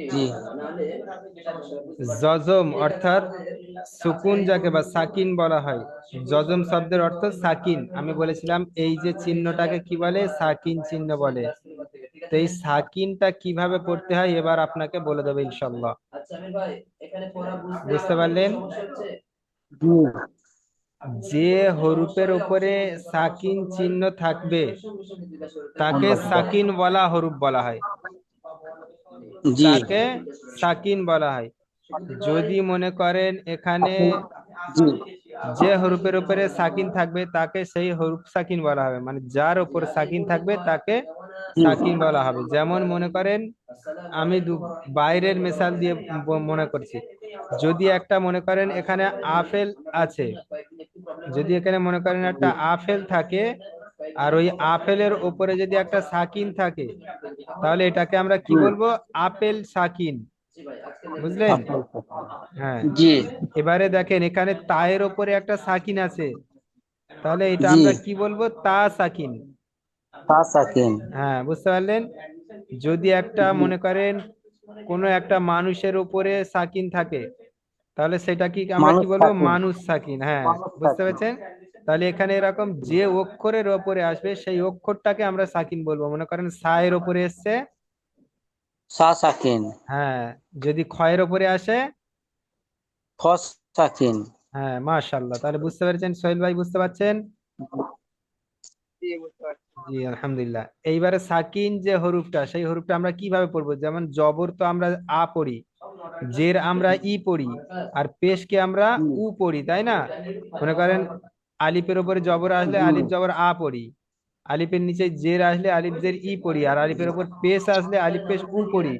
জি। জজম অর্থাৎ সুকুন যাকে বা সাকিন বলা হয়। জজম শব্দের অর্থ সাকিন। আমি বলেছিলাম এই যে চিহ্নটাকে কি বলে, সাকিন চিহ্ন বলে। তো এই সাকিনটা কিভাবে পড়তে হয় এবার আপনাকে বলে দেবো ইনশাল্লাহ। বুঝতে পারলেন? জি। যে হরফের উপরে সাকিন চিহ্ন থাকবে তাকে সাকিন ওয়ালা হরফ বলা হয়। জি। তাকে সাকিন বলা হয়। যদি মনে করেন এখানে আপনি। জি। যে হরফের উপরে সাকিন থাকবে তাকে সেই হরফ সাকিন বলা হবে, মানে যার উপর সাকিন থাকবে তাকে জি। সাকিন বলা হবে। যেমন মনে করেন আমি বাইরের মেসাল দিয়ে মনে করছি। যদি একটা মনে করেন এখানে আপেল আছে, যদি এখানে মনে করেন একটা আপেল থাকে আর ওই আপেলের উপরে যদি একটা সাকিন থাকে, তাহলে এটাকে আমরা কি জি। বলবো, আপেল সাকিন। বুঝলেন? আপেল। হ্যাঁ। জি। এবারে দেখেন এখানে তায়ের ওপরে একটা সাকিন আছে, তাহলে এটা জি। আমরা কি বলবো, তা সাকিন। তা সেকেন্ড। হ্যাঁ, বুঝতে পারলেন? যদি একটা জি। মনে করেন কোনো একটা মানুষের উপরে সাকিন থাকে, তাহলে সেটা কি আমরা কি মানুষ বলবো, সেকেন্ড। মানুষ সাকিন। হ্যাঁ, মানুষ বুঝতে সেকেন্ড। পেরেছেন? তাহলে এখানে এরকম যে অক্ষরের ওপরে আসবে সেই অক্ষরটাকে আমরা সাকিন বলবো। মনে করেন সায়ের ওপরে এসছে, সা সেকেন্ড। হ্যাঁ। যদি ক্ষয়ের ওপরে আসে, ফস সেকেন্ড। হ্যাঁ, মাশাআল্লাহ। তাহলে বুঝতে পেরেছেন সোহেল ভাই, বুঝতে পারছেন? জি, বুঝতে পারছি। জি, আলহামদুলিল্লাহ। এইবারে সাকিন যে হরফটা, সেই হরফটা আমরা কিভাবে পড়বো? যেমন জবর তো আমরা আ পড়ি, জের আমরা ই পড়ি, আর পেশকে আমরা জি। উ পড়ি, তাই না? মনে করেন আলিফের উপরে জবর আসলে জি। আলিফ জবর আ পড়ি, আলিফের নিচে জের আসলে আলিফ জের ই পড়ি, আর আলিফের উপর পেশ আসলে আলিফ পেশ উ পড়ি।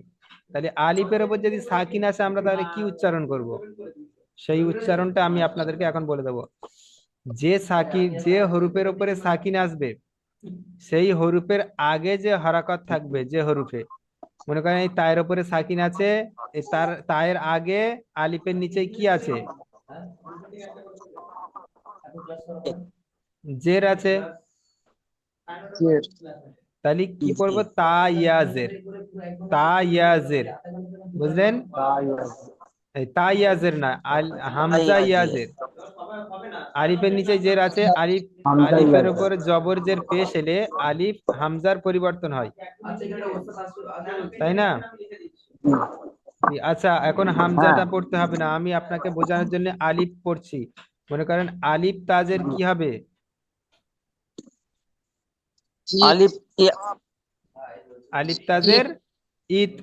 তাহলে আলিফের উপর যদি সাকিন আসে আমরা তাহলে কি উচ্চারণ করব? সেই উচ্চারণটা আমি আপনাদেরকে এখন বলে দেবো। যে সাকিন, যে হরফের উপরে সাকিন আসবে সেই হরফের আগে যে হরকত থাকবে, যে হরফে মনে করেন এই তায়ের উপরে সাকিন আছে, এই তার তায়ের আগে আলিফের নিচে কি আছে, জের আছে। জের। তাহলে কি জি। পড়বো, তা ইয়া জের, তা ইয়া জের। বুঝলেন? তাই আছে। এই তা ইয়া জের না, তাই হামজা ইয়া আছে। জের। আলিফের নিচে জের আছে, আলিফ, হামজাই আলিফের আছে। উপর জবর জের পেশ এলে আলিফ হামজার পরিবর্তন হয়, তাই না? জি। আচ্ছা, এখন হ্যাঁ। হামজাটা পড়তে হবে না, আমি আপনাকে বোঝানোর জন্য আলিফ পড়ছি। মনে করেন আলিফ তাজের জি। কি হবে, আলিফ আলিফ ইট। তাজের ইত।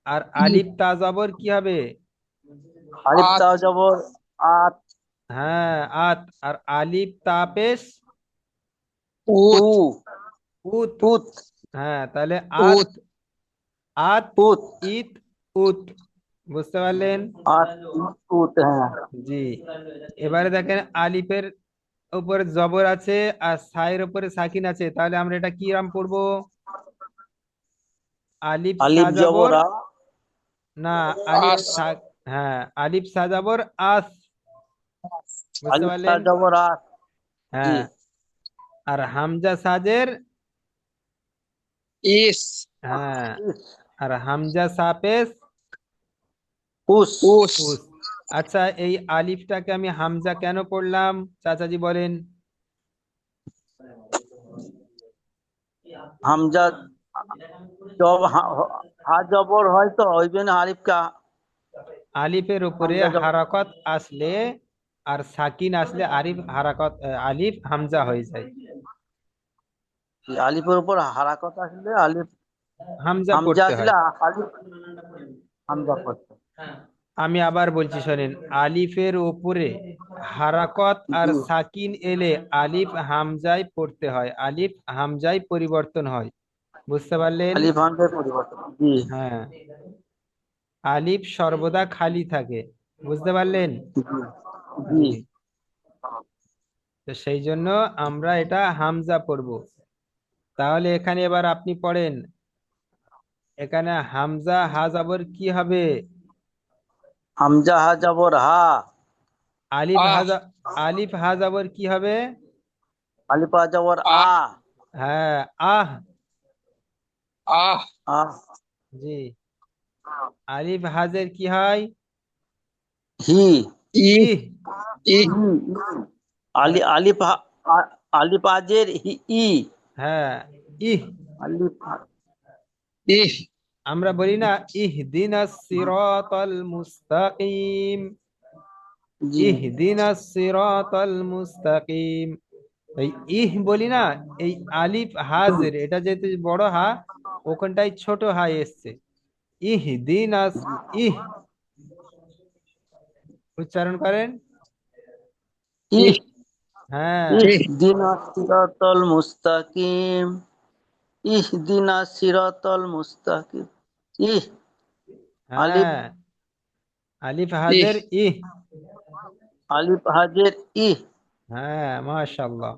আর আলিফ তা জবর কি হবে, আলিফ তা জবর আত। হ্যাঁ আত। আর আলিফ তা পেশ উ। উত। উত। হ্যাঁ, তাহলে আত, আত, উত। ইত, উত। বুঝতে পারলেন? আত। উত। হ্যাঁ। জি। এবারে দেখেন আলিফের উপরে জবর আছে আর সায়ের উপরে সাকিন আছে, তাহলে আমরা এটা কি রাম পড়বো, আলিফ সা আলিফ জবর, জবর আ। না, আলিফ আস। সা, হ্যাঁ আলিফ সা জবর আস। বুঝতে আলিফ তা পারলেন? জবর আস। জি। হ্যাঁ। আর হামজা সাজের, ইস। হ্যাঁ, আর হামজা সাপেস উস। উস। উস। আচ্ছা, এই আলিফটাকে আমি হামজা কেন পড়লাম, চাচাজি বলেন? হামজা জব হা জবর হয় তো ওই জন্য আলিফকা আলিফের উপরে হামজা জবর। হারাকত আসলে আর সাকিন আসলে আলিফ হারাকত, আলিফ হামজা হয়ে যায়, আলিফের উপর হারাকত আসলে আলিফ হামজা হামজা পড়তে আসলে হয়। আলিফ হামজা করতে। আমি আবার বলছি শোনেন, আলিফের উপরে হারাকত আর জি। সাকিন এলে আলিফ হামজায় পড়তে হয়, আলিফ হামজায় পরিবর্তন হয়। বুঝতে পারলেন? আলিফ হামজার পরিবর্তন। জি। হ্যাঁ, আলিফ সর্বদা খালি থাকে। বুঝতে পারলেন? জি। জি। জি। তো সেই জন্য আমরা এটা হামজা পড়ব। তাহলে এখানে এবার আপনি পড়েন, এখানে হামজা হা জবর কি হবে, হামজা হা জবর হা। আলিফ হাজা, আলিফ হা জবর কি হবে, আলিফ হা জবর আ। হ্যাঁ আহ। আহ। জি। আলিফ হাজের কি হয়? হি। ই ইহ। ই ই, আলিফ আলিফ আজের ই। হ্যাঁ, ইহ। আলিফ ইহ আমরা বলি না ইহদিনাস সিরাতাল মুস্তাকিম, জি ইহদিনাস সিরাতাল মুস্তাকিম। এই ইহ বলি না, এই আলিফ হাজের এটা যেহেতু বড় হা, ওখানটায় ছোট হা এসছে। ইহদিনাস, ইহ উচ্চারণ করেন। ইহ। ইহ হ্যাঁ, ইহ ইহদিনাস সিরাতাল মুস্তাকিম। ইহদিনাস সিরাতাল মুস্তাকিম। ইহ। আলিফ হ্যাঁ, আলিফ ইহ হাজের ইহ। আলিফ হাজের ইহ। হ্যাঁ, মাশাআল্লাহ।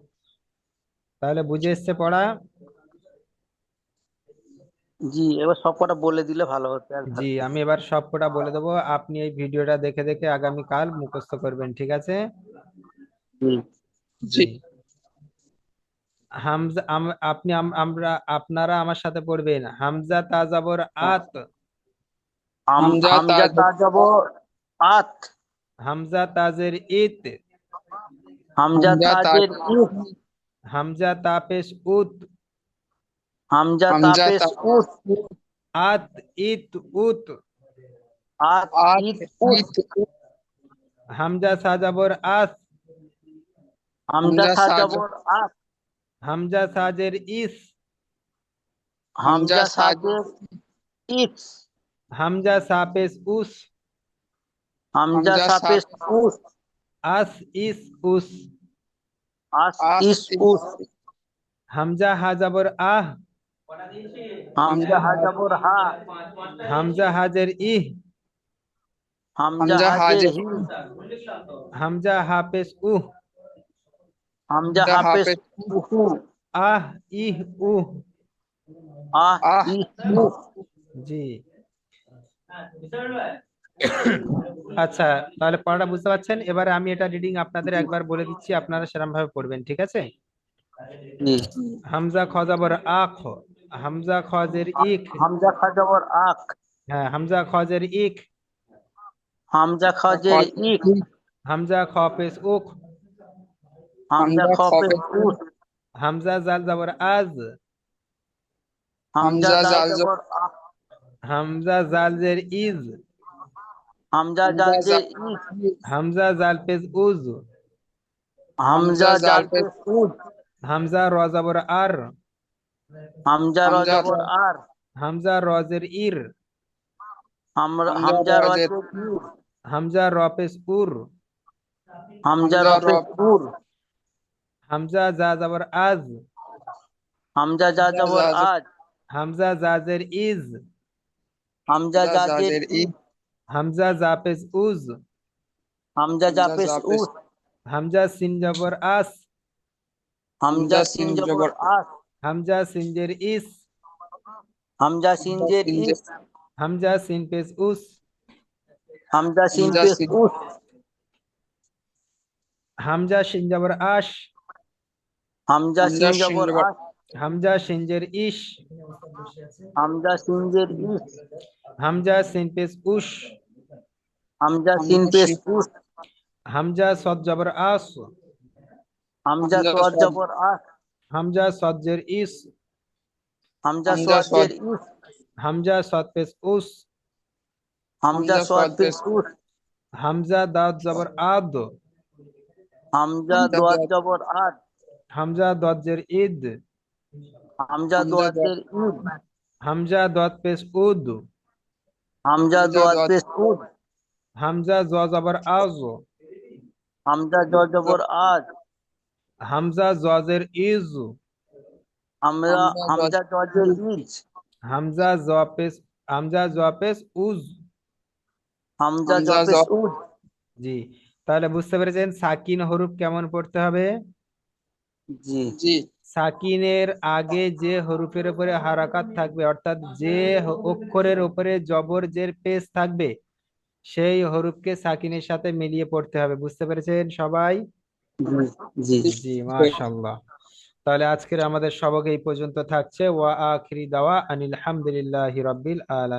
তাহলে বুঝে এসছে পড়া? জি, এবার সব কটা বলে দিলে ভালো হতো জি, একসাথে। আমি এবার সবকটা বলে দেবো, আপনি এই ভিডিওটা দেখে দেখে আগামীকাল মুখস্থ করবেন, ঠিক আছে? জি। জি জি। হামজা আপনি আমরা আপনারা আমার সাথে পড়বেন। হামজা তাজাবর আত। হামজা হামজা তাজ তাজব আত। হামজা তাজের ইত। হামজা হামজা তাজ তাজের ইত। হামজা তাপেশ উত। হামজা হামজা তাপেস তাজ উত। আত ইত উত। আত আত ইত উত। ইত হামজা সাজাবর আস। হামজা হামজা সাজ সাজাবর আত। হামজা সাজের ইস। হামজা হামজা সাজ সাজের ইত। হামজা সাপেশ উস। হামজা হামজা সাজ সাপেস উত। আস ইস উস। আস আস ইস ইস উত। হামজা হাজাবর আহ। হামজা হামজা হাজাবর হা। হামজা হাজের ইহ। হামজা হামজা হাজ হাজের হি। হামজা হাফেজ উহ। হামজা হামজা হাফেস হাফেজ উহু। আহ ইহ উহ। আহ আহ ইস উহ। জি। আচ্ছা, তাহলে পড়াটা বুঝতে পারছেন? এবারে আমি এটা রিডিং আপনাদের একবার বলে দিচ্ছি, আপনারা সেরকম ভাবে পড়বেন, ঠিক আছে? জি। হামজা খজাবর আখ। হামজা খজের ইখ। হামজা খাজাবর আক। হ্যাঁ, হামজা খজের ইখ। হামজা খাজের ইক। হামজা খফেজ উখ। হামজা হামজা খফেস খফেজ উত। হামজা জাল জাবর আজ। হামজা হামজা দাল জাল জবর আহ। হামজা জালজের ইজ। হামজা হামজা জালজের জাল ইক। হামজা জাল পেজ উজ। হামজা হামজা জাল পেশ জালপেস উদ। হামজা র জাবর আর। হামজা হামজা রজবর আর। হামজা রজের ইর। হামজা হামজা রজের রজের ইর। হামজা র পেজ উর। হামজা হামজা রপেস রব উর। হামজা জা জাবর আজ। হামজা যা হামজা জবর জাজ আজ। হামজা জাজের ইজ। হামজা হামজা জাজের জাজের ই ই। হামজা জা পেজ উজ। হামজা হামজা জাপেস জাপেশ উস। হামজা সিন জবর আস। হামজা হামজা সিন সিন জবর জবর আস। হামজা সিনজের ইস। হামজা হামজা সিনজের সিন ইস। হামজা সিন পেজ উস। হামজা সিন হামজা পেস সিন উস। হামজা সিন জবর আশ। হামজা হামজা সিন সিন জবর জবর আস। হামজা সিনজের ইশ। হামজা সিনজের ইস। হামজা সিন পেজ উশ। হামজা সিন হামজা পেস সিন উস। হামজা সদ জবর আস। হামজা হামজা সোয়াদ সদ জবর আস। হামজা সজ্জের ইস। হামজা হামজা সদ সোয়াদের ইস। হামজা সদ পেজ উস। হামজা হামজা সোয়াদ সদ পেস পেশ উস। হামজা দাদ জবর আদ। হামজা হামজা দোয়াদ দদ জবর আদ। হামজা দজ্জের ঈদ। হামজা হামজা দদ দোয়াদের ইদ। হামজা দদ পেশ উদ। হামজা হামজা দোয়াদ দদ পেস উদ। হামজা জ জবর আজ। হামজা জ জবর আজ। হামজা জজের ইজ। আমরা হামজা দদ হামজা জজের ইজ। হামজা জ পেশ, হামজা জ পেশ উজ। হামজা হামজা জ জপেস উজ। জি। তাহলে বুঝতে পেরেছেন সাকিন হরফ কেমন পড়তে হবে? জি জি সাকিনের আগে যে হরফের উপরে হারাকাত থাকবে, অর্থাৎ যে অক্ষরের উপরে জবর জের পেশ থাকবে, সেই হরফকে সাকিনের সাথে মিলিয়ে পড়তে হবে। বুঝতে পেরেছেন সবাই? জি জি। জি, মাশাআল্লাহ। তাহলে আজকের আমাদের সবক এই পর্যন্ত থাকছে। ওয়া আখিরি দাওয়া আনিল হামদুলিল্লাহি রাব্বিল আলামিন।